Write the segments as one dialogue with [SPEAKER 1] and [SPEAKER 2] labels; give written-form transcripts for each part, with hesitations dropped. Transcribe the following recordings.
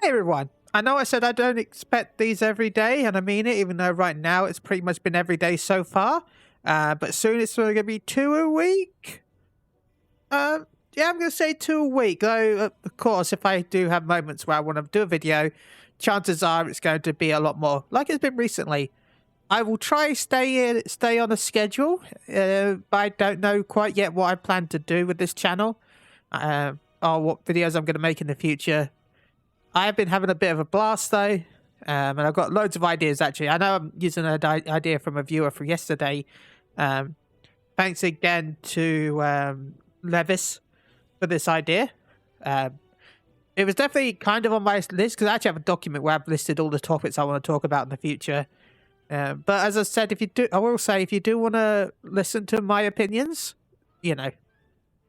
[SPEAKER 1] Hey everyone, I know I said I don't expect these every day, and I mean it, even though right now it's pretty much been every day so far. But soon it's going to be 2 a week. Yeah, I'm going to say 2 a week. Though, of course, if I do have moments where I want to do a video, chances are it's going to be a lot more, like it's been recently. I will try stay on a schedule, but I don't know quite yet what I plan to do with this channel, or what videos I'm going to make in the future. I have been having a bit of a blast though, and I've got loads of ideas actually. I know I'm using an idea from a viewer from yesterday. Thanks again to Levis for this idea. It was definitely kind of on my list because I actually have a document where I've listed all the topics I want to talk about in the future. But as I said, I will say if you do want to listen to my opinions, you know.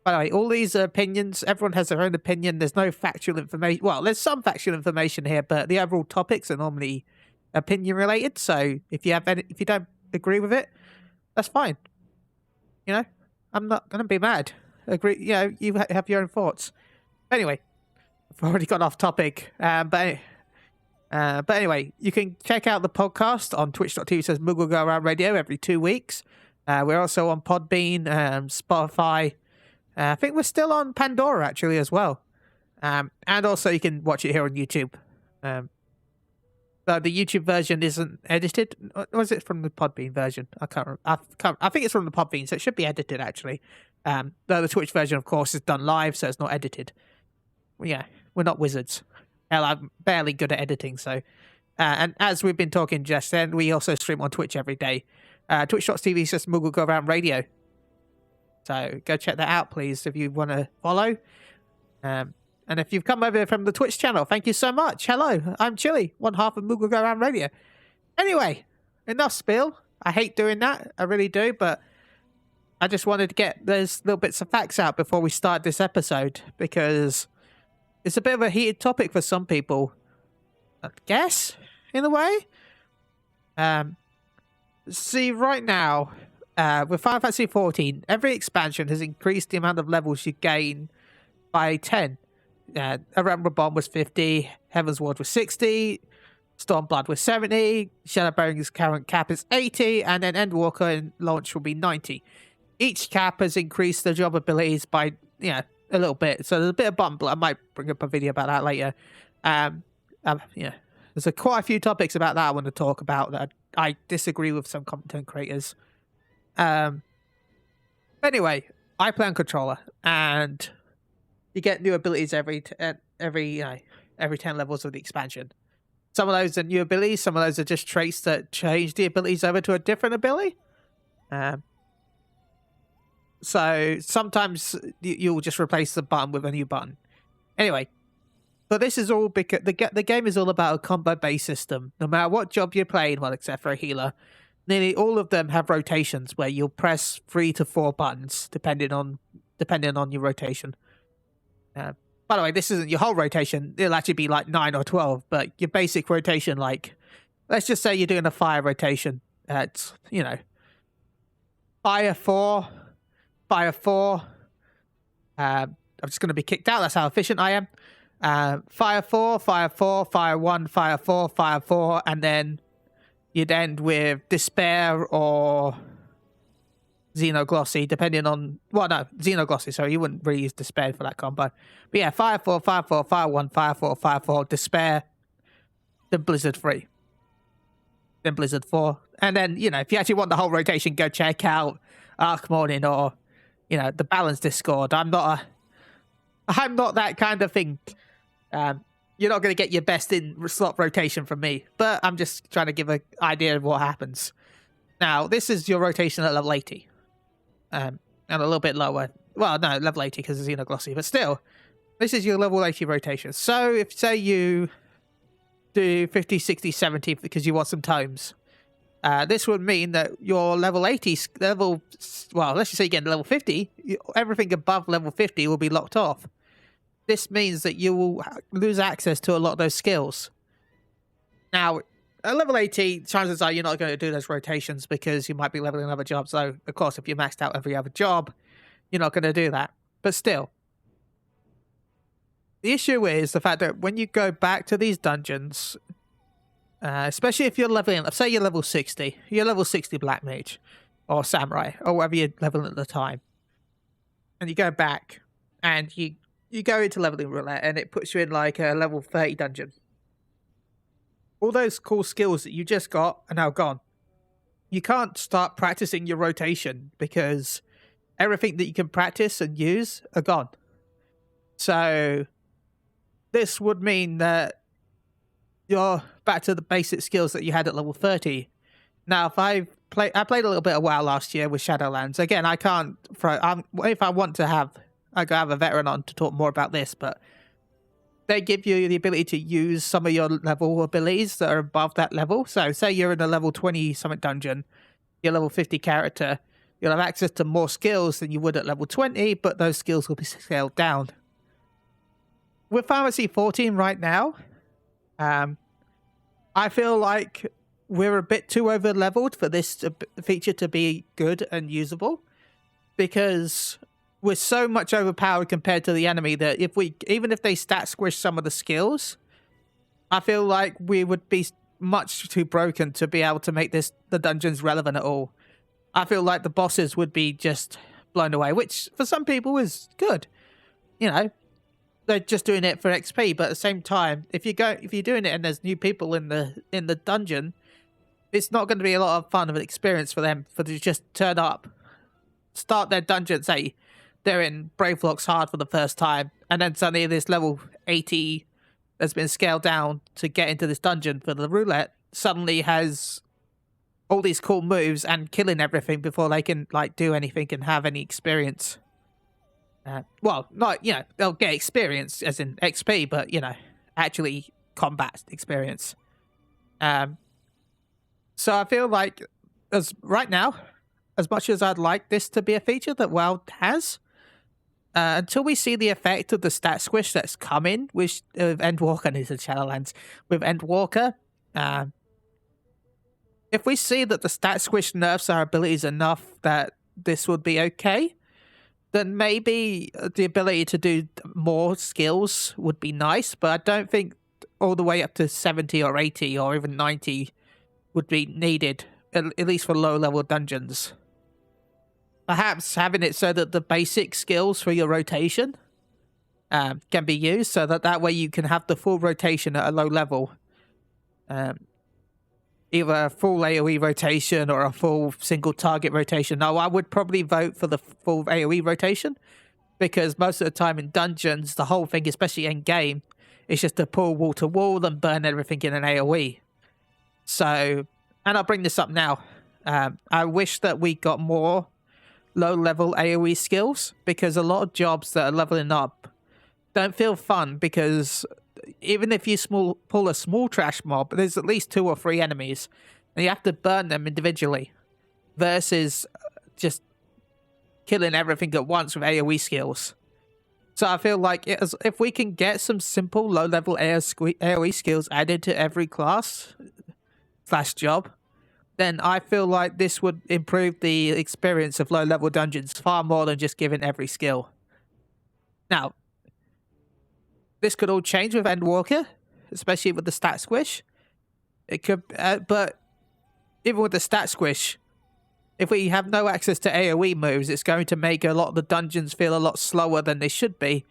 [SPEAKER 1] By the way, all these opinions, everyone has their own opinion. There's no factual information. Well, there's some factual information here, but the overall topics are normally opinion related. So if you don't agree with it, that's fine. You know, I'm not gonna be mad. Agree? You know, you have your own thoughts. Anyway, I've already got off topic. But anyway, you can check out the podcast on twitch.tv Moogle Go Around Radio every 2 weeks. We're also on Podbean, Spotify. I think we're still on Pandora actually as well. And also you can watch it here on YouTube. But the YouTube version isn't edited. Or is it from the Podbean version? I can't remember. I think it's from the Podbean, so it should be edited actually. Though the Twitch version, of course, is done live, so it's not edited. Well, yeah, we're not wizards. Hell, I'm barely good at editing, so... and as we've been talking just then, we also stream on Twitch every day. Twitch.tv is just Moogle Go Around Radio. So go check that out, please, if you want to follow. And if you've come over from the Twitch channel, thank you so much. Hello, I'm Chili, one half of Moogle Go Around Radio. Anyway, enough spiel. I hate doing that. I really do, but I just wanted to get those little bits of facts out before we start this episode, because it's a bit of a heated topic for some people, I guess, in a way. See, right now... with Final Fantasy XIV, every expansion has increased the amount of levels you gain by 10. Aram Bomb was 50, Heaven's Ward was 60, Stormblood was 70, Shadowbring's current cap is 80, and then Endwalker in launch will be 90. Each cap has increased the job abilities by, a little bit. So there's a bit of bump. I might bring up a video about that later. There's quite a few topics about that I want to talk about that I disagree with some content creators. Anyway, I play on controller, and you get new abilities every 10 levels of the expansion. Some of those are new abilities, some of those are just traits that change the abilities over to a different ability. So sometimes you'll just replace the button with a new button. Anyway, but this is all because the game is all about a combo-based system. No matter what job you're playing, well, except for a healer. Nearly all of them have rotations where you'll press 3 to 4 buttons depending on your rotation. By the way, this isn't your whole rotation. It'll actually be like 9 or 12, but your basic rotation, like, let's just say you're doing a fire rotation. It's, fire 4, fire 4. I'm just going to be kicked out. That's how efficient I am. Fire 4, fire 4, fire 1, fire 4, fire 4, and then... you'd end with Despair or Xenoglossy, depending on... well, no, Xenoglossy, sorry. You wouldn't really use Despair for that combo. But yeah, Fire 4, Fire 4, Fire 1, Fire 4, Fire 4, Despair, then Blizzard 3. Then Blizzard 4. And then, if you actually want the whole rotation, go check out Arc Morning or, the Balance Discord. I'm not that kind of thing. You're not going to get your best in slot rotation from me, but I'm just trying to give an idea of what happens. Now, this is your rotation at level 80. And a little bit lower. Well, no, level 80 because it's Xenoglossy, but still, this is your level 80 rotation. So, if, say, you do 50, 60, 70 because you want some tomes, this would mean that your level 80, well, let's just say you get level 50, everything above level 50 will be locked off. This means that you will lose access to a lot of those skills. Now, at level 80, chances are you're not going to do those rotations because you might be leveling other jobs. So, of course, if you maxed out every other job, you're not going to do that. But still, the issue is the fact that when you go back to these dungeons, especially if you're leveling, let's say you're level 60, you're level 60 Black Mage or Samurai or whatever you're leveling at the time, and you go back and you go into leveling roulette and it puts you in like a level 30 dungeon. All those cool skills that you just got are now gone. You can't start practicing your rotation because everything that you can practice and use are gone. So this would mean that you're back to the basic skills that you had at level 30. Now, if I played a little bit of WoW last year with Shadowlands. Again, I can't if I want to have, I could have a veteran on to talk more about this, but they give you the ability to use some of your level abilities that are above that level. So say you're in a level 20 something dungeon, your level 50 character, you'll have access to more skills than you would at level 20, but those skills will be scaled down. With Pharmacy 14 right now, I feel like we're a bit too over leveled for this feature to be good and usable, because we're so much overpowered compared to the enemy that even if they stat squish some of the skills, I feel like we would be much too broken to be able to make the dungeons relevant at all. I feel like the bosses would be just blown away, which for some people is good. You know, they're just doing it for XP, but at the same time, if you're doing it and there's new people in the dungeon, it's not going to be a lot of fun of an experience for them to just turn up, start their dungeon, say they're in Bravelock's Hard for the first time, and then suddenly this level 80 that's been scaled down to get into this dungeon for the roulette suddenly has all these cool moves and killing everything before they can like do anything and have any experience. Well, not, you know, they'll get experience as in XP, but, you know, actually combat experience. So I feel like right now, as much as I'd like this to be a feature that WoW has, until we see the effect of the stat squish that's coming with Endwalker, and it's in Shadowlands, with Endwalker, if we see that the stat squish nerfs our abilities enough that this would be okay, then maybe the ability to do more skills would be nice, but I don't think all the way up to 70 or 80 or even 90 would be needed, at least for low-level dungeons. Perhaps having it so that the basic skills for your rotation can be used, so that way you can have the full rotation at a low level. Either a full AoE rotation or a full single target rotation. Now, I would probably vote for the full AoE rotation, because most of the time in dungeons, the whole thing, especially in game, is just to pull wall to wall and burn everything in an AoE. So, and I'll bring this up now. I wish that we got more low-level AoE skills, because a lot of jobs that are leveling up don't feel fun, because even if you pull a small trash mob, there's at least 2 or 3 enemies, and you have to burn them individually, versus just killing everything at once with AoE skills. So I feel like if we can get some simple low-level AoE skills added to every class / job, then I feel like this would improve the experience of low-level dungeons far more than just giving every skill. Now, this could all change with Endwalker, especially with the stat squish. It could, but even with the stat squish, if we have no access to AoE moves, it's going to make a lot of the dungeons feel a lot slower than they should be,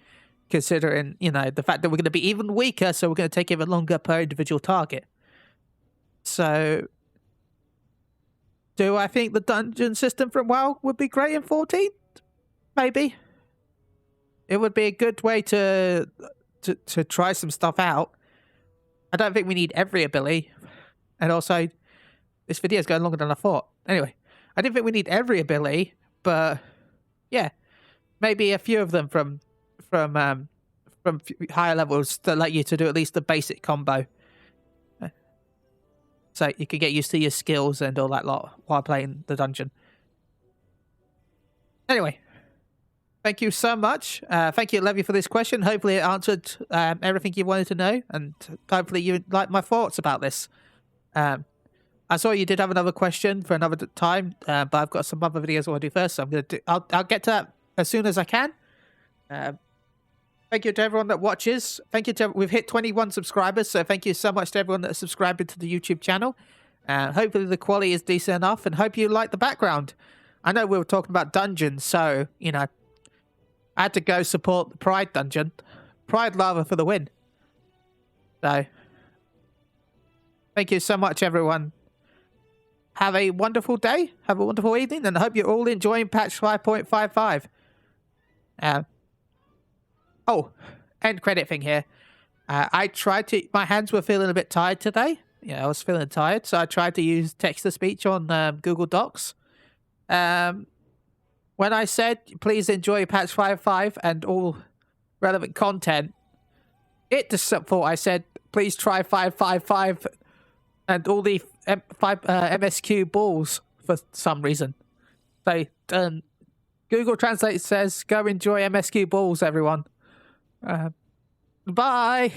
[SPEAKER 1] considering, you know, the fact that we're going to be even weaker, so we're going to take even longer per individual target. So, do I think the dungeon system from WoW would be great in 14? Maybe. It would be a good way to try some stuff out. I don't think we need every ability. And also, this video is going longer than I thought. Anyway, I didn't think we need every ability, but yeah, maybe a few of them from higher levels that let you to do at least the basic combo. So you can get used to your skills and all that lot while playing the dungeon. Anyway, thank you so much. Thank you, Levy, for this question. Hopefully it answered everything you wanted to know, and hopefully you like my thoughts about this. I saw you did have another question for another time, but I've got some other videos I want to do first, so I'll get to that as soon as I can. Thank you to everyone that watches. Thank you to we've hit 21 subscribers, so thank you so much to everyone that's subscribed to the YouTube channel. Hopefully the quality is decent enough, and hope you like the background. I know we were talking about dungeons, so you know, I had to go support the Pride dungeon. Pride Lava for the win. So, thank you so much, everyone. Have a wonderful day. Have a wonderful evening, and I hope you're all enjoying patch 5.55. Oh, end credit thing here. I tried to... My hands were feeling a bit tired today. Yeah, I was feeling tired, so I tried to use text-to-speech on Google Docs. When I said, please enjoy patch 5.5 and all relevant content, it just thought I said, please try 5.5.5 and all the MSQ balls for some reason. So, Google Translate says, go enjoy MSQ balls, everyone. Bye!